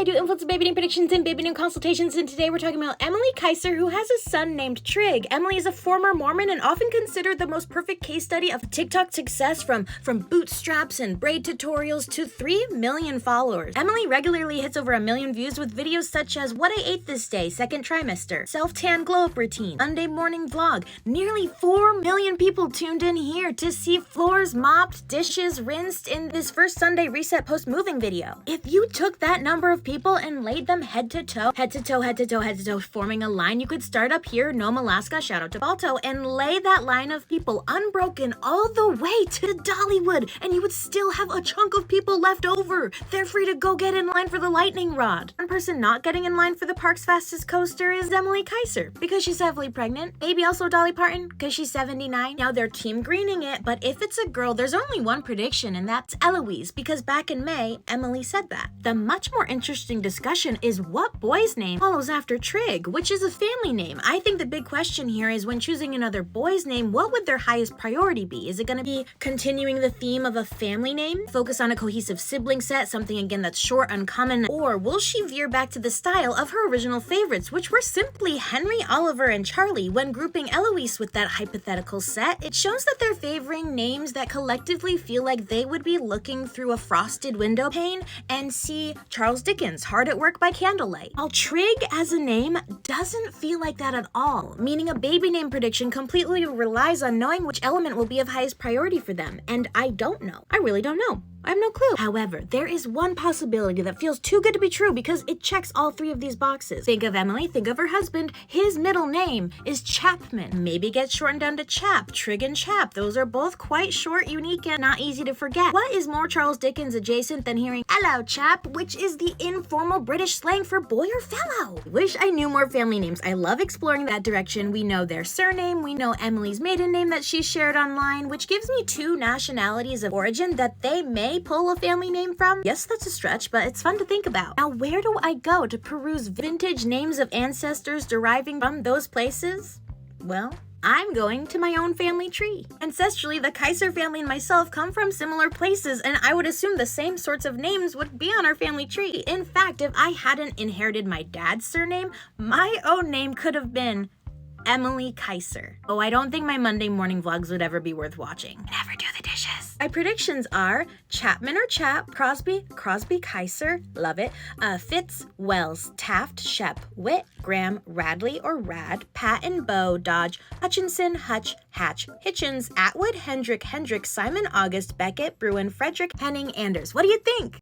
I do influencer baby name predictions and baby name consultations, and today we're talking about Emilie Kiser, who has a son named Trig. Emilie is a former Mormon and often considered the most perfect case study of Tik Tok success, from bootstraps and braid tutorials to 3 million followers. Emilie regularly hits over 1 million views with videos such as What I Ate This Day, Second Trimester, Self-Tan Glow-Up Routine, Monday Morning Vlog. Nearly 4 million people tuned in here to see floors mopped, dishes rinsed in this first Sunday reset post-moving video. If you took that number of people and laid them head to toe, forming a line, you could start up here, Nome, Alaska, shout out to Balto, and lay that line of people unbroken all the way to Dollywood, and you would still have a chunk of people left over. They're free to go get in line for the lightning rod. One person not getting in line for the park's fastest coaster is Emilie Kiser, because she's heavily pregnant. Maybe also Dolly Parton, because she's 79. Now they're team greening it, but if it's a girl, there's only one prediction, and that's Eloise, because back in May, Emilie said that. The much more interesting discussion is what boy's name follows after Trig, which is a family name. I think the big question here is, when choosing another boy's name, what would their highest priority be? Is it going to be continuing the theme of a family name, focus on a cohesive sibling set, something again that's short, uncommon, or will she veer back to the style of her original favorites, which were simply Henry, Oliver, and Charlie? When grouping Eloise with that hypothetical set, it shows that they're favoring names that collectively feel like they would be looking through a frosted window pane and see Charles Dickens' Hard at Work by Candlelight. While Trig as a name doesn't feel like that at all, meaning a baby name prediction completely relies on knowing which element will be of highest priority for them, and I don't know. I really don't know. I have no clue. However, there is one possibility that feels too good to be true because it checks all 3 of these boxes. Think of Emilie, think of her husband. His middle name is Chapman. Maybe gets shortened down to Chap. Trig and Chap. Those are both quite short, unique, and not easy to forget. What is more Charles Dickens adjacent than hearing "Hello, chap," which is the informal British slang for boy or fellow? Wish I knew more family names. I love exploring that direction. We know their surname. We know Emilie's maiden name that she shared online, which gives me 2 nationalities of origin that they may pull a family name from. Yes, that's a stretch, but it's fun to think about. Now, where do I go to peruse vintage names of ancestors deriving from those places? Well, I'm going to my own family tree. Ancestrally, the Kiser family and myself come from similar places, and I would assume the same sorts of names would be on our family tree. In fact, if I hadn't inherited my dad's surname, my own name could have been Emilie Kiser. Oh, I don't think my Monday morning vlogs would ever be worth watching. Never do the dishes. My predictions are Chapman or Chap, Crosby, Kiser, love it, Fitz, Wells, Taft, Shep, Witt, Graham, Radley or Rad, Patton, Bow, Dodge, Hutchinson, Hutch, Hatch, Hitchens, Atwood, Hendrick, Simon, August, Beckett, Bruin, Frederick, Henning, Anders. What do you think?